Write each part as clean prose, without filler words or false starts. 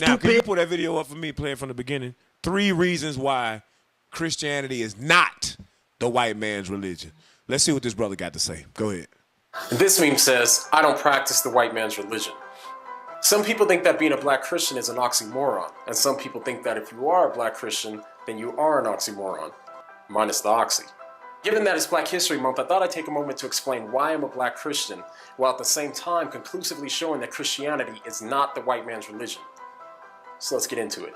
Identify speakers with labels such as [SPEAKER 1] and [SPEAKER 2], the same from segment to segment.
[SPEAKER 1] Now, can you pull that video up for me, play it from the beginning? 3 reasons why Christianity is not the white man's religion. Let's see what this brother got to say. Go ahead.
[SPEAKER 2] This meme says, I don't practice the white man's religion. Some people think that being a black Christian is an oxymoron, and some people think that if you are a black Christian, then you are an oxymoron. Minus the oxy. Given that it's Black History Month, I thought I'd take a moment to explain why I'm a black Christian, while at the same time conclusively showing that Christianity is not the white man's religion. So let's get into it.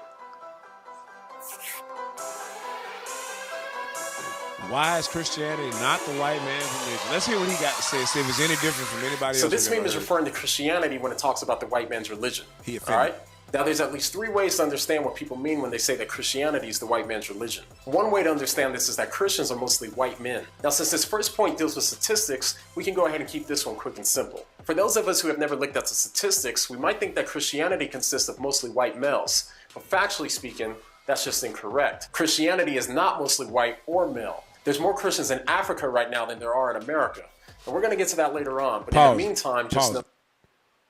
[SPEAKER 1] Why is Christianity not the white man's religion? Let's hear what he got to say, see if it's any different from anybody else.
[SPEAKER 2] So this meme is referring to Christianity when it talks about the white man's religion. All right? Now there's at least 3 ways to understand what people mean when they say that Christianity is the white man's religion. One way to understand this is that Christians are mostly white men. Now since this first point deals with statistics, we can go ahead and keep this one quick and simple. For those of us who have never looked at the statistics, we might think that Christianity consists of mostly white males. But factually speaking, that's just incorrect. Christianity is not mostly white or male. There's more Christians in Africa right now than there are in America. And we're going to get to that later on. But in the meantime, just know...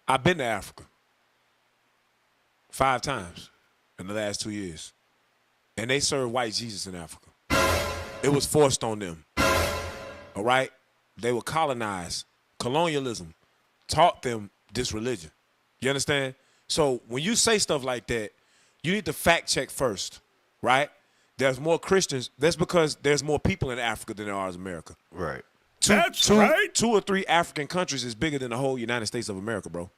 [SPEAKER 1] I've been to Africa 5 times in the last 2 years. And they serve white Jesus in Africa. It was forced on them. All right? They were colonized. Colonialism taught them this religion. You understand? So when you say stuff like that, you need to fact check first, right? There's more Christians. That's because there's more people in Africa than there are in America.
[SPEAKER 3] Right.
[SPEAKER 1] Two or three African countries is bigger than the whole United States of America, bro.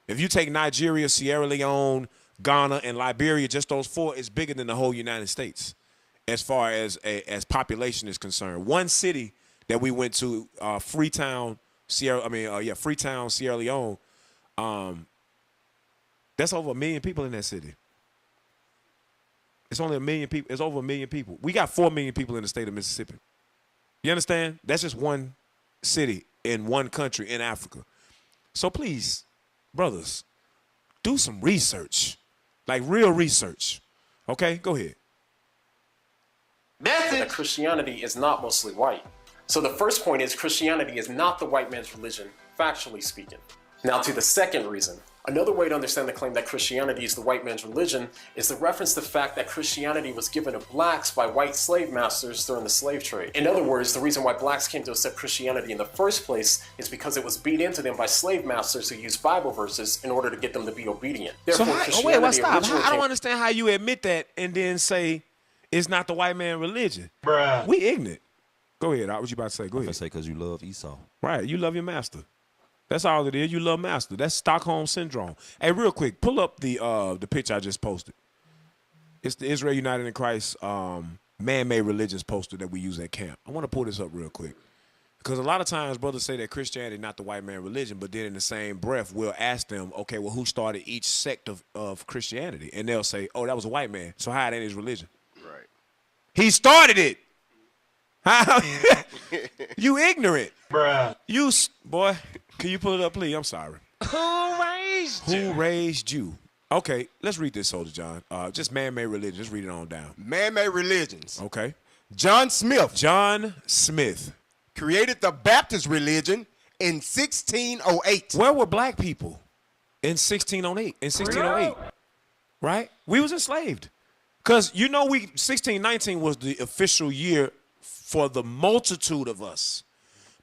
[SPEAKER 1] If you take Nigeria, Sierra Leone, Ghana, and Liberia, just those 4, it's bigger than the whole United States as far as population is concerned. One city that we went to, Freetown, Sierra Leone, that's over 1 million people in that city. It's only 1 million people. It's over 1 million people. We got 4 million people in the state of Mississippi. You understand? That's just one city in one country in Africa. So please, brothers, do some research, like real research. Okay, go ahead.
[SPEAKER 2] That Christianity is not mostly white. So the first point is Christianity is not the white man's religion, factually speaking. Now to the second reason. Another way to understand the claim that Christianity is the white man's religion is the reference to the fact that Christianity was given to blacks by white slave masters during the slave trade. In other words, the reason why blacks came to accept Christianity in the first place is because it was beat into them by slave masters who used Bible verses in order to get them to be obedient. Therefore,
[SPEAKER 1] I don't understand how you admit that and then say it's not the white man's religion. Bruh. We ignorant. Go ahead. What you about to say? Go ahead.
[SPEAKER 3] I say because you love Esau.
[SPEAKER 1] Right. You love your master. That's all it is. You love master. That's Stockholm Syndrome. Hey, real quick, pull up the picture I just posted. It's the Israel United in Christ man-made religions poster that we use at camp. I want to pull this up real quick. Because a lot of times brothers say that Christianity is not the white man religion, but then in the same breath, we'll ask them, okay, well, who started each sect of Christianity? And they'll say, oh, that was a white man. So how it ain't his religion? Right. He started it. How? You ignorant. Bruh. Boy, can you pull it up, please? I'm sorry. Who raised you? Okay, let's read this, Soldier John. Just man-made religion. Just read it on down.
[SPEAKER 4] Man-made religions.
[SPEAKER 1] Okay.
[SPEAKER 4] John Smith.
[SPEAKER 1] John Smith.
[SPEAKER 4] Created the Baptist religion in 1608.
[SPEAKER 1] Where were black people in 1608? In 1608, right? We was enslaved. Because, 1619 was the official year for the multitude of us.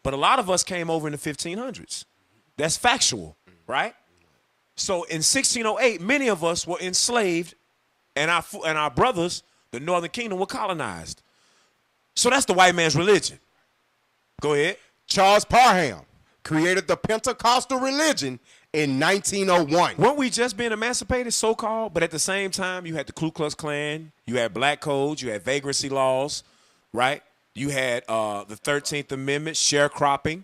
[SPEAKER 1] But a lot of us came over in the 1500s. That's factual, right? So in 1608, many of us were enslaved, and our brothers, the Northern Kingdom, were colonized. So that's the white man's religion. Go ahead.
[SPEAKER 4] Charles Parham created the Pentecostal religion in 1901.
[SPEAKER 1] Weren't we just being emancipated, so-called? But at the same time, you had the Ku Klux Klan, you had black codes, you had vagrancy laws, right? You had the 13th Amendment, sharecropping,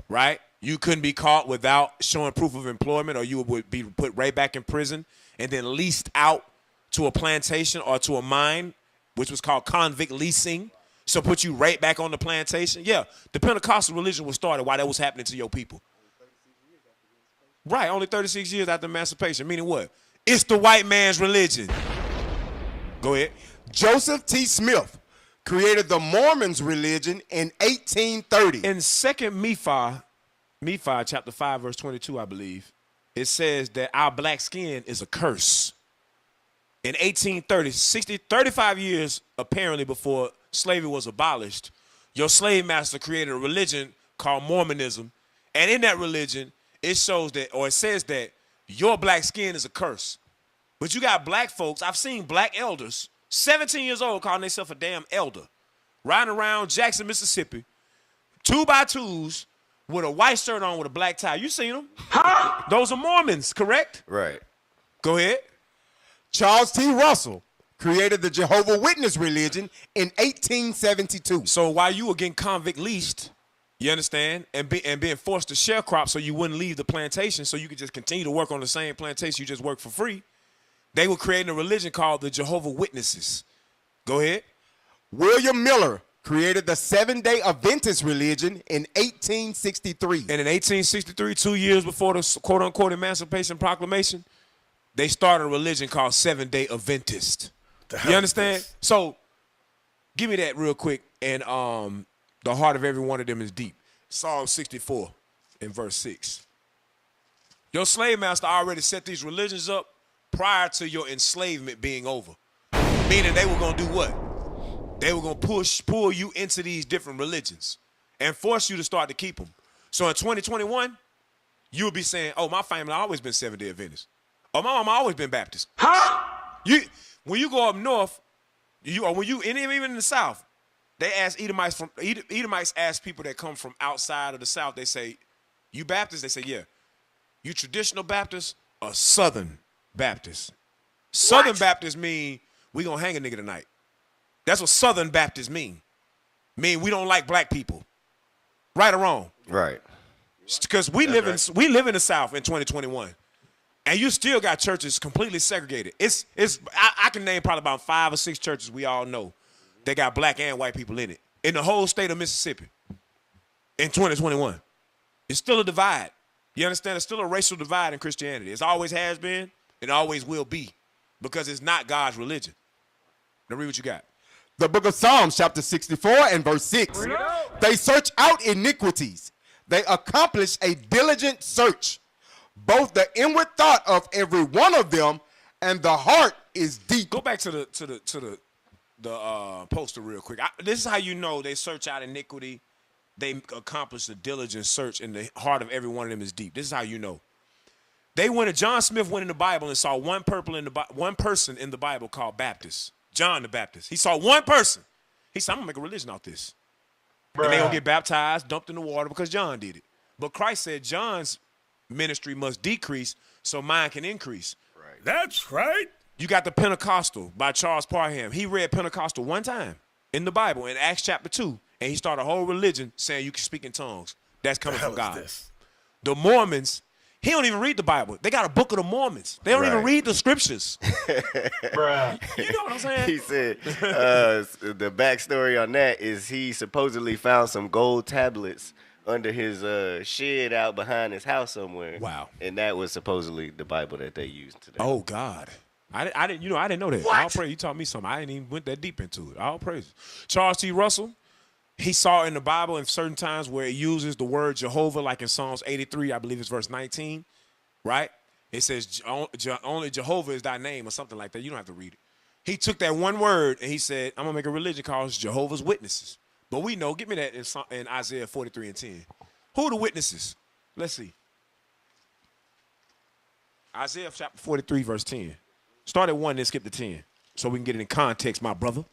[SPEAKER 1] right? You couldn't be caught without showing proof of employment, or you would be put right back in prison and then leased out to a plantation or to a mine, which was called convict leasing. So put you right back on the plantation. Yeah, the Pentecostal religion was started while that was happening to your people. Right, only 36 years after emancipation. Meaning what? It's the white man's religion. Go ahead.
[SPEAKER 4] Joseph T. Smith created the Mormons religion in 1830.
[SPEAKER 1] In 2 Nephi chapter 5, verse 22, I believe, it says that our black skin is a curse. In 1830, 35 years apparently before slavery was abolished, your slave master created a religion called Mormonism. And in that religion, it shows that, or it says that your black skin is a curse. But you got black folks, I've seen black elders, 17 years old, calling themselves a damn elder, riding around Jackson, Mississippi, 2x2s with a white shirt on with a black tie. You seen them? Huh? Those are Mormons, correct?
[SPEAKER 3] Right.
[SPEAKER 1] Go ahead.
[SPEAKER 4] Charles T. Russell created the Jehovah's Witness religion in 1872.
[SPEAKER 1] So while you were getting convict leased, you understand, and being forced to sharecrop so you wouldn't leave the plantation so you could just continue to work on the same plantation you just worked for free, they were creating a religion called the Jehovah's Witnesses. Go ahead.
[SPEAKER 4] William Miller created the Seventh-day Adventist religion in 1863.
[SPEAKER 1] And in 1863, 2 years before the quote-unquote Emancipation Proclamation, they started a religion called Seventh-day Adventist. You understand? So give me that real quick. And the heart of every one of them is deep. Psalm 64 in verse 6. Your slave master already set these religions up prior to your enslavement being over. Meaning they were going to do what? They were going to pull you into these different religions and force you to start to keep them. So in 2021, you'll be saying, oh, my family always been Seventh-day Adventist. Oh, my mama always been Baptist. Huh? When you go up north, even in the South, they ask Edomites ask people that come from outside of the South, they say, you Baptist? They say, yeah. You traditional Baptist or Southern Baptist? Southern Baptists mean we gonna hang a nigga tonight. That's what Southern Baptists mean. Mean we don't like black people. Right or wrong?
[SPEAKER 3] Right.
[SPEAKER 1] Because we live in the South in 2021. And you still got churches completely segregated. I can name probably about 5 or 6 churches we all know that got black and white people in it. In the whole state of Mississippi in 2021. It's still a divide. You understand? It's still a racial divide in Christianity. It always has been. It always will be. Because it's not God's religion. Now read what you got.
[SPEAKER 4] The book of Psalms, chapter 64 and verse 6. They search out iniquities. They accomplish a diligent search. Both the inward thought of every one of them and the heart is deep.
[SPEAKER 1] Go back to the poster real quick. This is how you know they search out iniquity. They accomplish a diligent search, and the heart of every one of them is deep. This is how you know. John Smith went in the Bible and saw one person in the Bible called Baptist. John the Baptist. He saw one person. He said, I'm going to make a religion out of this. Bruh. And they going to get baptized, dumped in the water because John did it. But Christ said John's ministry must decrease so mine can increase.
[SPEAKER 3] Right.
[SPEAKER 1] That's right. You got the Pentecostal by Charles Parham. He read Pentecostal one time in the Bible in Acts chapter 2, and he started a whole religion saying you can speak in tongues. That's coming from God. The Mormons, he don't even read the Bible. They got a book of the Mormons. They don't even read the scriptures. Bruh. You know what I'm saying?
[SPEAKER 3] He said the backstory on that is he supposedly found some gold tablets under his shed out behind his house somewhere.
[SPEAKER 1] Wow.
[SPEAKER 3] And that was supposedly the Bible that they used today.
[SPEAKER 1] Oh, God. I didn't know that. What? All praise. You taught me something. I didn't even went that deep into it. All praise. Charles T. Russell, he saw in the Bible in certain times where it uses the word Jehovah, like in Psalms 83, I believe it's verse 19, right? It says only Jehovah is thy name or something like that. You don't have to read it. He took that one word and he said, I'm going to make a religion called Jehovah's Witnesses. But we know, give me that in Isaiah 43 and 10. Who are the witnesses? Let's see. Isaiah chapter 43, verse 10. Start at 1 and skip to 10 so we can get it in context, my brother.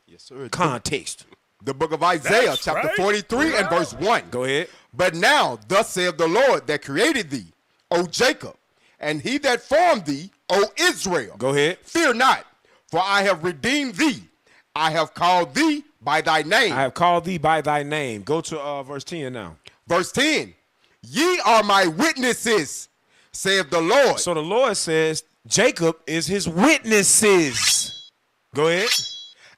[SPEAKER 4] Yes, sir.
[SPEAKER 1] Context.
[SPEAKER 4] The book of Isaiah, chapter 43 and verse 1.
[SPEAKER 1] Go ahead.
[SPEAKER 4] But now, thus saith the Lord that created thee, O Jacob, and he that formed thee, O Israel.
[SPEAKER 1] Go ahead.
[SPEAKER 4] Fear not, for I have redeemed thee. I have called thee by thy name.
[SPEAKER 1] I have called thee by thy name. Go to verse 10 now.
[SPEAKER 4] Verse 10. Ye are my witnesses, saith the Lord.
[SPEAKER 1] So the Lord says Jacob is his witnesses. Go ahead.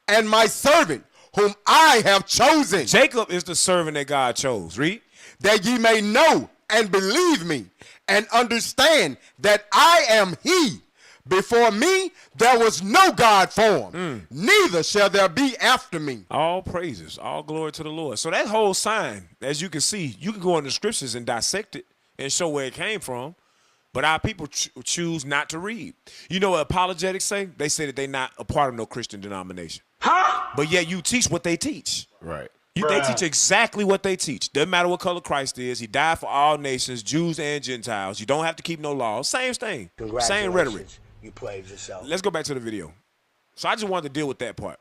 [SPEAKER 4] And my servant, whom I have chosen.
[SPEAKER 1] Jacob is the servant that God chose. Read.
[SPEAKER 4] That ye may know and believe me and understand that I am he. Before me, there was no God formed, neither shall there be after me.
[SPEAKER 1] All praises, all glory to the Lord. So that whole sign, as you can see, you can go in the scriptures and dissect it and show where it came from. But our people choose not to read. You know what apologetics say? They say that they're not a part of no Christian denomination. Huh? But yet you teach what they teach.
[SPEAKER 3] Right.
[SPEAKER 1] They teach exactly what they teach. Doesn't matter what color Christ is. He died for all nations, Jews and Gentiles. You don't have to keep no laws. Same thing. Same rhetoric.
[SPEAKER 5] You played yourself.
[SPEAKER 1] Let's go back to the video. So I just wanted to deal with that part.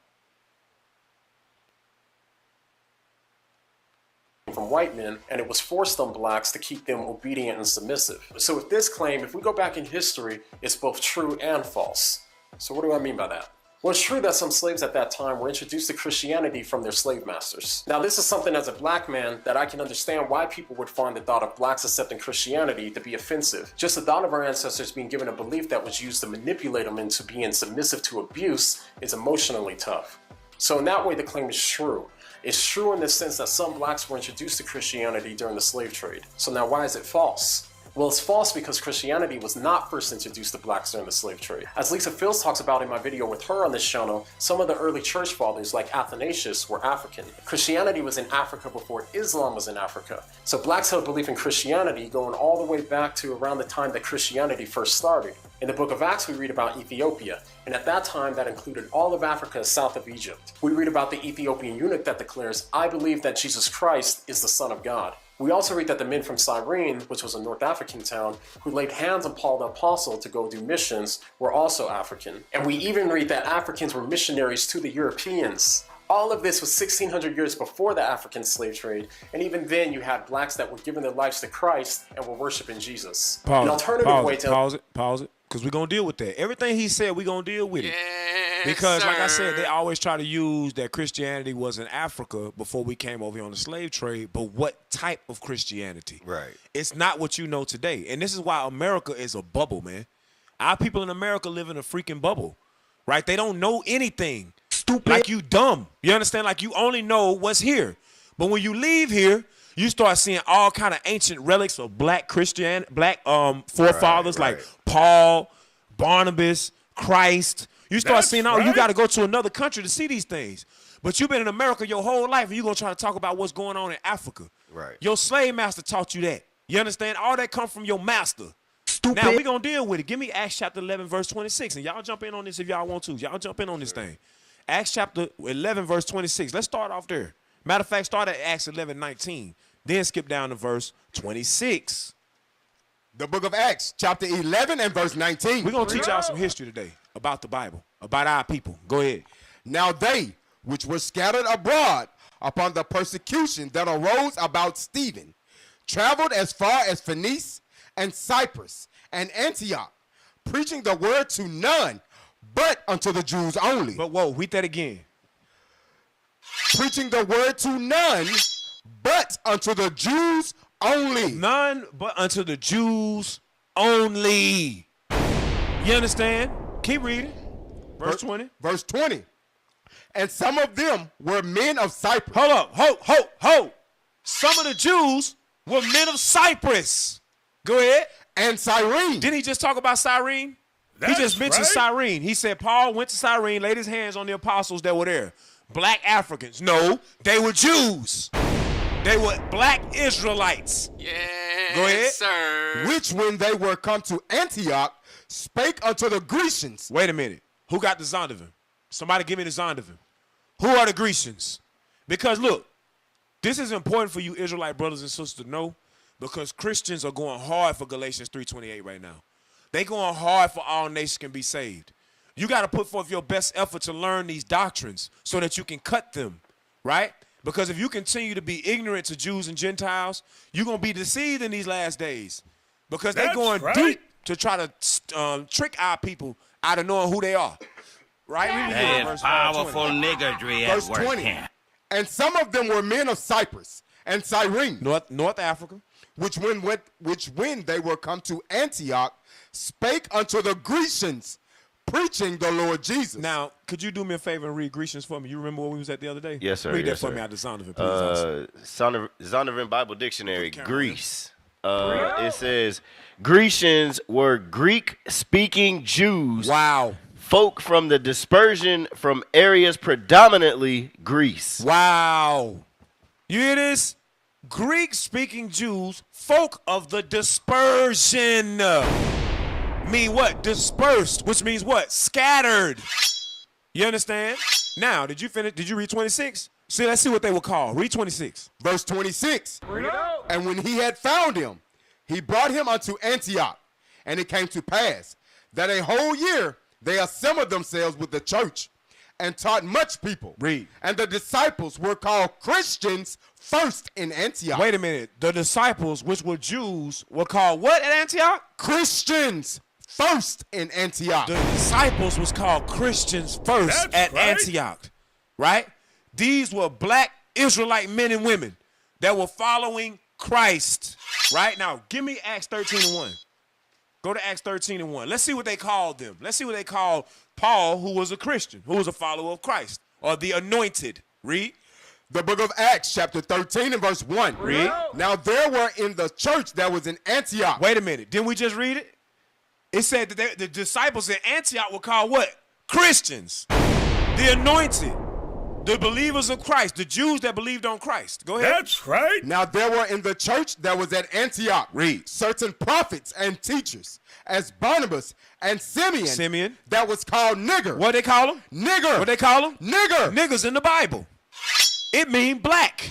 [SPEAKER 2] From white men, and it was forced on blacks to keep them obedient and submissive. So with this claim, if we go back in history, it's both true and false. So what do I mean by that? Well, it's true that some slaves at that time were introduced to Christianity from their slave masters. Now, this is something as a black man that I can understand why people would find the thought of blacks accepting Christianity to be offensive. Just the thought of our ancestors being given a belief that was used to manipulate them into being submissive to abuse is emotionally tough. So in that way, the claim is true. It's true in the sense that some blacks were introduced to Christianity during the slave trade. So now why is it false? Well, it's false because Christianity was not first introduced to blacks during the slave trade. As Lisa Fields talks about in my video with her on this channel, some of the early church fathers, like Athanasius, were African. Christianity was in Africa before Islam was in Africa. So blacks held belief in Christianity going all the way back to around the time that Christianity first started. In the book of Acts, we read about Ethiopia, and at that time that included all of Africa south of Egypt. We read about the Ethiopian eunuch that declares, "I believe that Jesus Christ is the Son of God." We also read that the men from Cyrene, which was a North African town, who laid hands on Paul the Apostle to go do missions, were also African. And we even read that Africans were missionaries to the Europeans. All of this was 1600 years before the African slave trade, and even then you had blacks that were giving their lives to Christ and were worshiping Jesus. An alternative way to...
[SPEAKER 1] Pause it, because we're going to deal with that. Everything he said, we're going to deal with it. Because, like I said, they always try to use that Christianity was in Africa before we came over here on the slave trade, but what type of Christianity?
[SPEAKER 3] Right.
[SPEAKER 1] It's not what you know today. And this is why America is a bubble, man. Our people in America live in a freaking bubble, right? They don't know anything. Stupid. Like you dumb. You understand? Like you only know what's here. But when you leave here, you start seeing all kind of ancient relics of black forefathers like Paul, Barnabas, Christ. You start seeing all, you got to go to another country to see these things. But you've been in America your whole life, and you're going to try to talk about what's going on in Africa.
[SPEAKER 3] Right.
[SPEAKER 1] Your slave master taught you that. You understand? All that come from your master. Stupid. Now, we're going to deal with it. Give me Acts chapter 11, verse 26, and y'all jump in on this if y'all want to. Y'all jump in on this thing. Acts chapter 11, verse 26. Let's start off there. Matter of fact, start at Acts 11, 19. Then skip down to verse 26.
[SPEAKER 4] The book of Acts, chapter 11 and verse 19.
[SPEAKER 1] We're going to teach y'all some history today about the Bible, about our people. Go ahead.
[SPEAKER 4] Now they, which were scattered abroad upon the persecution that arose about Stephen, traveled as far as Phoenice and Cyprus and Antioch, preaching the word to none but unto the Jews only.
[SPEAKER 1] But whoa, read that again.
[SPEAKER 4] Preaching the word to none but unto the Jews only.
[SPEAKER 1] None but unto the Jews only. You understand? Keep reading. Verse 20.
[SPEAKER 4] Verse 20. And some of them were men of Cyprus.
[SPEAKER 1] Hold up. Ho. Some of the Jews were men of Cyprus. Go ahead.
[SPEAKER 4] And Cyrene.
[SPEAKER 1] Didn't he just talk about Cyrene? He just mentioned Cyrene. He said Paul went to Cyrene, laid his hands on the apostles that were there. Black Africans. No, they were Jews. They were black Israelites.
[SPEAKER 6] Yes,
[SPEAKER 1] go ahead.
[SPEAKER 6] Sir.
[SPEAKER 4] Which when they were come to Antioch, spake unto the Grecians.
[SPEAKER 1] Wait a minute. Who got the Zondervan? Somebody give me the Zondervan. Who are the Grecians? Because look, this is important for you Israelite brothers and sisters to know, because Christians are going hard for Galatians 3:28 right now. They going hard for all nations can be saved. You got to put forth your best effort to learn these doctrines so that you can cut them, right? Because if you continue to be ignorant to Jews and Gentiles, you're going to be deceived in these last days. Because they're going deep to try to trick our people out of knowing who they are. Right?
[SPEAKER 7] There's powerful niggardry at work. Verse 20.
[SPEAKER 4] And some of them were men of Cyprus and Cyrene.
[SPEAKER 1] North Africa.
[SPEAKER 4] Which when they were come to Antioch, spake unto the Grecians, preaching the Lord Jesus.
[SPEAKER 1] Now, could you do me a favor and read Grecians for me? You remember where we was at the other day?
[SPEAKER 3] Yes, sir.
[SPEAKER 1] Read
[SPEAKER 3] yes,
[SPEAKER 1] that for
[SPEAKER 3] sir.
[SPEAKER 1] me out of Zondervan, please.
[SPEAKER 3] Zondervan Bible Dictionary, Greece. It says, Grecians were Greek-speaking Jews.
[SPEAKER 1] Wow.
[SPEAKER 3] Folk from the dispersion from areas predominantly Greece.
[SPEAKER 1] Wow. You hear this? Greek-speaking Jews, folk of the dispersion. Mean what? Dispersed, which means what? Scattered. You understand? Now, did you finish? Did you read 26? See, let's see what they were called. Read 26.
[SPEAKER 4] Verse 26. And when he had found him, he brought him unto Antioch. And it came to pass that a whole year they assembled themselves with the church and taught much people.
[SPEAKER 1] Read.
[SPEAKER 4] And the disciples were called Christians first in Antioch.
[SPEAKER 1] Wait a minute. The disciples, which were Jews, were called what at Antioch?
[SPEAKER 4] Christians first in Antioch.
[SPEAKER 1] The disciples was called Christians first at Antioch, right? These were black Israelite men and women that were following Christ, right? Now, give me Acts 13:1. Go to Acts 13:1. Let's see what they called them. Let's see what they called Paul, who was a Christian, who was a follower of Christ, or the anointed. Read.
[SPEAKER 4] The book of Acts, chapter 13 and verse 1.
[SPEAKER 1] Read.
[SPEAKER 4] Now there were in the church that was in Antioch.
[SPEAKER 1] Wait a minute. Didn't we just read it? It said that the disciples in Antioch were called what? Christians. The anointed. The believers of Christ. The Jews that believed on Christ. Go ahead.
[SPEAKER 5] That's right.
[SPEAKER 4] Now there were in the church that was at Antioch.
[SPEAKER 1] Read.
[SPEAKER 4] Certain prophets and teachers, as Barnabas and Simeon. That was called nigger.
[SPEAKER 1] What they call them?
[SPEAKER 4] Nigger.
[SPEAKER 1] What they call them?
[SPEAKER 4] Nigger.
[SPEAKER 1] Niggers in the Bible. It mean black.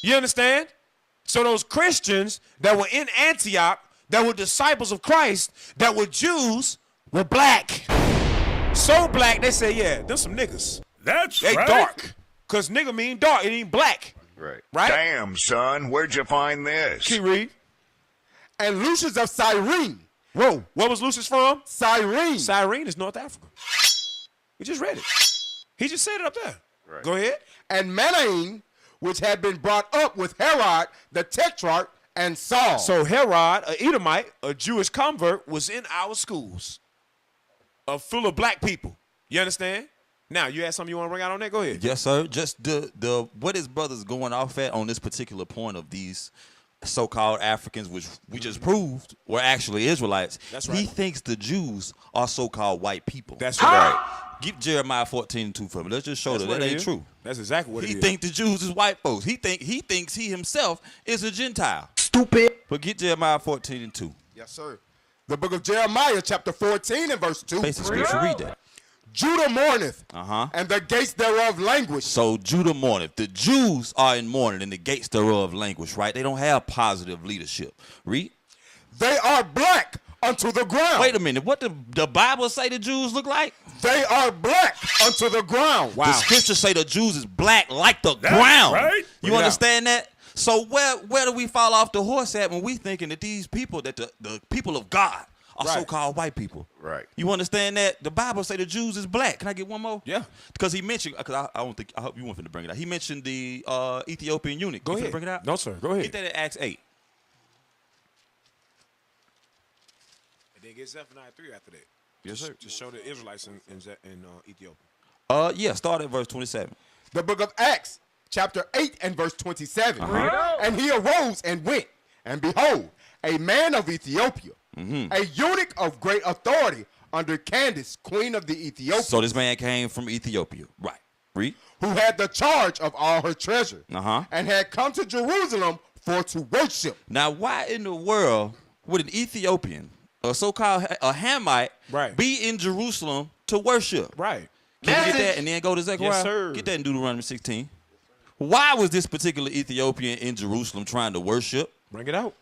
[SPEAKER 1] You understand? So those Christians that were in Antioch, that were disciples of Christ, that were Jews, were black. So black, they say, yeah, them some niggas.
[SPEAKER 5] That's
[SPEAKER 1] They
[SPEAKER 5] right.
[SPEAKER 1] dark. Because nigga mean dark, it ain't black.
[SPEAKER 3] Right.
[SPEAKER 1] Right?
[SPEAKER 5] Damn, son, where'd you find this?
[SPEAKER 1] Keep read.
[SPEAKER 4] And Lucius of Cyrene.
[SPEAKER 1] Whoa, where was Lucius from?
[SPEAKER 4] Cyrene.
[SPEAKER 1] Cyrene is North Africa. We just read it. He just said it up there.
[SPEAKER 3] Right.
[SPEAKER 1] Go ahead.
[SPEAKER 4] And Manaen, which had been brought up with Herod the Tetrarch and Saul.
[SPEAKER 1] So Herod, a Edomite, a Jewish convert, was in our schools, full of black people. You understand? Now, you had something you want to bring out on that? Go ahead.
[SPEAKER 6] Yes, sir. Just the what his brother's going off at on this particular point of these so-called Africans, which we just proved were actually Israelites.
[SPEAKER 1] That's right.
[SPEAKER 6] He thinks the Jews are so-called white people.
[SPEAKER 1] That's right.
[SPEAKER 6] Get Jeremiah 14:2 for me. Let's just show
[SPEAKER 1] That's
[SPEAKER 6] that
[SPEAKER 1] what
[SPEAKER 6] that
[SPEAKER 1] it
[SPEAKER 6] ain't
[SPEAKER 1] is.
[SPEAKER 6] true.
[SPEAKER 1] That's exactly what it
[SPEAKER 6] He
[SPEAKER 1] is.
[SPEAKER 6] think the Jews is white folks. He thinks he himself is a Gentile. Stupid. But get Jeremiah 14:2.
[SPEAKER 4] Yes, sir. The book of Jeremiah, chapter 14 and verse 2.
[SPEAKER 6] Basic scripture. Read that.
[SPEAKER 4] Judah mourneth, and the gates thereof languish.
[SPEAKER 6] So Judah mourneth. The Jews are in mourning, and the gates thereof languish. Right? They don't have positive leadership. Read.
[SPEAKER 4] They are black unto the ground.
[SPEAKER 6] Wait a minute. What the Bible say the Jews look like?
[SPEAKER 4] They are black unto the ground.
[SPEAKER 6] The scriptures say the Jews is black like the ground.
[SPEAKER 5] right.
[SPEAKER 6] You understand that? So where do we fall off the horse at when we thinking that these people, that the people of God are so-called white people?
[SPEAKER 3] Right.
[SPEAKER 6] You understand that? The Bible say the Jews is black. Can I get one more?
[SPEAKER 1] Yeah.
[SPEAKER 6] Because he mentioned, because I hope you weren't finna bring it out. He mentioned the Ethiopian eunuch.
[SPEAKER 1] Go
[SPEAKER 6] You
[SPEAKER 1] ahead.
[SPEAKER 6] finna bring it out?
[SPEAKER 1] No, sir. Go ahead.
[SPEAKER 6] Get that at Acts 8.
[SPEAKER 1] And then get Zephaniah 3 after that.
[SPEAKER 6] Yes, sir.
[SPEAKER 1] Just show the Israelites in Ethiopia.
[SPEAKER 6] Yeah, start at verse 27.
[SPEAKER 4] The book of Acts, chapter 8 and verse 27. And he arose and went, and behold, a man of Ethiopia, a eunuch of great authority under Candace, queen of the Ethiopians.
[SPEAKER 6] So this man came from Ethiopia. Right. Read.
[SPEAKER 4] Who had the charge of all her treasure,
[SPEAKER 6] Uh-huh.
[SPEAKER 4] and had come to Jerusalem for to worship.
[SPEAKER 6] Now, why in the world would an Ethiopian, a so-called a Hamite, be in Jerusalem to worship?
[SPEAKER 1] Right.
[SPEAKER 6] Can you get that and then go to Zechariah?
[SPEAKER 1] Yes, sir.
[SPEAKER 6] Get that in Deuteronomy 16. Why was this particular Ethiopian in Jerusalem trying to worship?
[SPEAKER 1] Bring it out.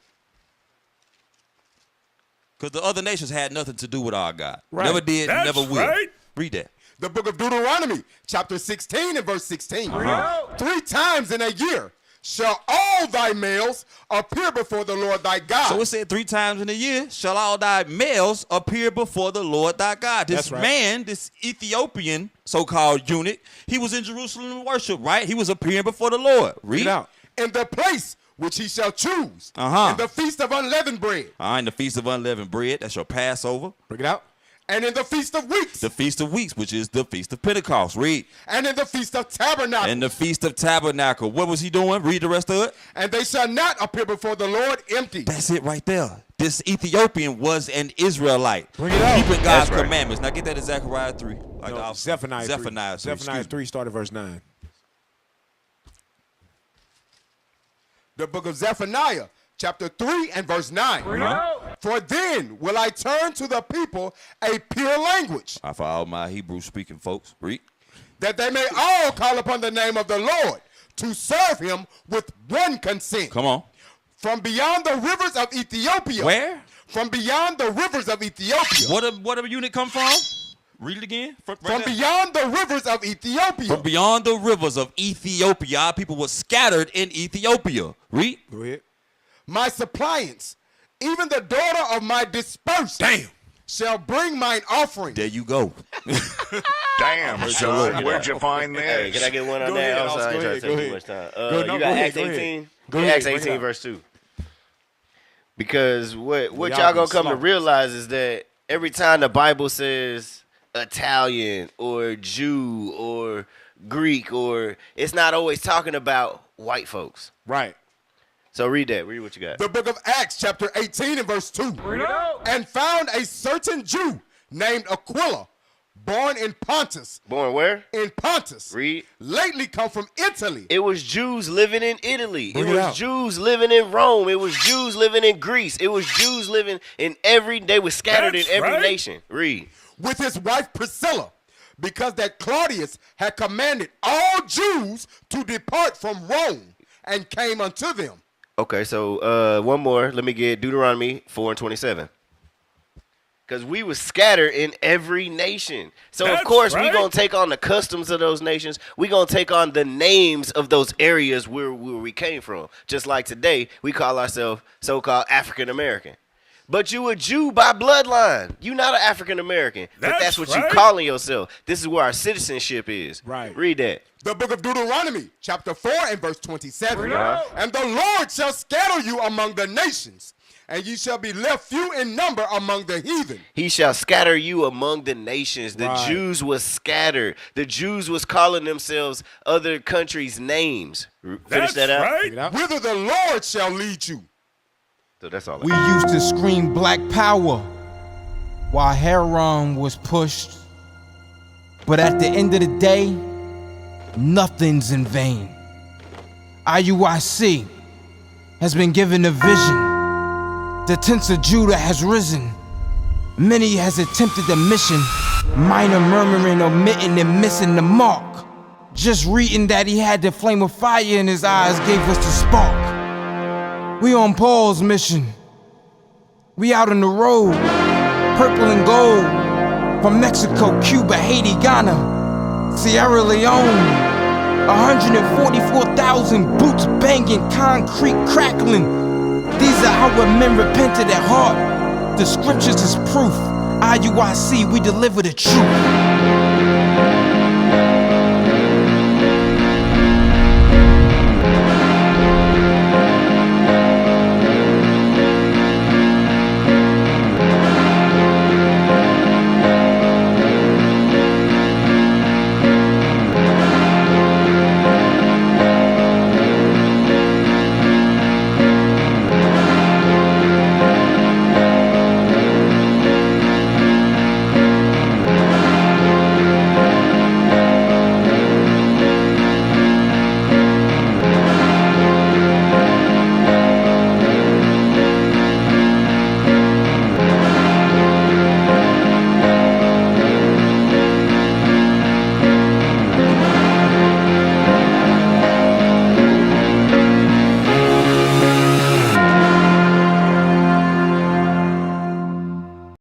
[SPEAKER 6] Because the other nations had nothing to do with our God.
[SPEAKER 1] Right.
[SPEAKER 6] Never did,
[SPEAKER 5] That's
[SPEAKER 6] never will.
[SPEAKER 5] right.
[SPEAKER 6] Read that.
[SPEAKER 4] The book of Deuteronomy, chapter 16 and verse 16. 3 times in a year shall all thy males appear before the Lord thy God.
[SPEAKER 6] So it said 3 times in a year shall all thy males appear before the Lord thy God. This
[SPEAKER 1] That's right.
[SPEAKER 6] man, this Ethiopian so-called eunuch, he was in Jerusalem to worship, right? He was appearing before the Lord. Read
[SPEAKER 1] Read out.
[SPEAKER 4] in the place which he shall choose, in the feast of unleavened bread,
[SPEAKER 6] In the feast of unleavened bread, that's your Passover.
[SPEAKER 1] Bring it out.
[SPEAKER 4] and in the feast of weeks,
[SPEAKER 6] The feast of weeks, which is the feast of Pentecost. Read.
[SPEAKER 4] and in the feast of tabernacles.
[SPEAKER 6] And the feast of tabernacle. What was he doing? Read the rest of it.
[SPEAKER 4] And they shall not appear before the Lord empty.
[SPEAKER 6] That's it right there. This Ethiopian was an Israelite.
[SPEAKER 1] Bring it out.
[SPEAKER 6] Keeping God's
[SPEAKER 3] That's right.
[SPEAKER 6] commandments. Now get that in Zechariah 3.
[SPEAKER 1] No, Zephaniah 3.
[SPEAKER 6] Zephaniah 3.
[SPEAKER 1] Zephaniah 3 started verse 9.
[SPEAKER 4] The book of Zephaniah, chapter 3 and verse 9. For then will I turn to the people a pure language.
[SPEAKER 6] For all my Hebrew speaking folks, read.
[SPEAKER 4] That they may all call upon the name of the Lord to serve him with one consent.
[SPEAKER 6] Come on.
[SPEAKER 4] From beyond the rivers of Ethiopia.
[SPEAKER 6] Where?
[SPEAKER 4] From beyond the rivers of Ethiopia.
[SPEAKER 6] What a unit come from? Read it again.
[SPEAKER 4] From beyond the rivers of Ethiopia.
[SPEAKER 6] From beyond the rivers of Ethiopia. Our people were scattered in Ethiopia. Read.
[SPEAKER 1] Go ahead.
[SPEAKER 4] My suppliants, even the daughter of my dispersed, shall bring mine offering.
[SPEAKER 6] There you go.
[SPEAKER 5] Damn, son, where'd you find this?
[SPEAKER 3] Hey, can I get one on that? I'm sorry, I ain't trying to take too much time. You got Acts 18? Acts 18 verse 2. Because what y'all gonna come to realize is that every time the Bible says Italian or Jew or Greek, or it's not always talking about white folks.
[SPEAKER 1] Right.
[SPEAKER 3] So read that. Read what you got.
[SPEAKER 4] The book of Acts, chapter 18 and verse 2. And found a certain Jew named Aquila, born in Pontus.
[SPEAKER 3] Born where?
[SPEAKER 4] In Pontus.
[SPEAKER 3] Read.
[SPEAKER 4] Lately come from Italy.
[SPEAKER 3] It was Jews living in Italy.
[SPEAKER 1] Bring
[SPEAKER 3] it
[SPEAKER 1] it
[SPEAKER 3] was
[SPEAKER 1] out.
[SPEAKER 3] Jews living in Rome. It was Jews living in Greece. It was Jews living in every, they were scattered in every nation. Read.
[SPEAKER 4] With his wife Priscilla, because that Claudius had commanded all Jews to depart from Rome, and came unto them.
[SPEAKER 3] Okay, so one more. Let me get Deuteronomy 4 and 27. Because we were scattered in every nation. So, of course, we're going to take on the customs of those nations. We're going to take on the names of those areas where we came from. Just like today, we call ourselves so-called African American. But you a Jew by bloodline. You not an African American. But that's what you calling yourself. This is where our citizenship is.
[SPEAKER 1] Right.
[SPEAKER 3] Read that.
[SPEAKER 4] The book of Deuteronomy, chapter 4 and verse 27. And the Lord shall scatter you among the nations, and ye shall be left few in number among the heathen.
[SPEAKER 3] He shall scatter you among the nations. The
[SPEAKER 1] Right.
[SPEAKER 3] Jews was scattered. The Jews was calling themselves other countries' names. Finish that out.
[SPEAKER 1] Take it out.
[SPEAKER 4] Whither the Lord shall lead you.
[SPEAKER 3] So that's all.
[SPEAKER 8] We used to scream black power while Heron was pushed. But at the end of the day, nothing's in vain. IUIC has been given a vision. The tents of Judah has risen. Many has attempted the mission. Minor murmuring, omitting, and missing the mark. Just reading that he had the flame of fire in his eyes gave us the spark. We on Paul's mission. We out on the road, purple and gold. From Mexico, Cuba, Haiti, Ghana, Sierra Leone. 144,000 boots banging, concrete crackling. These are our men repented at heart. The scriptures is proof. IUIC, we deliver the truth.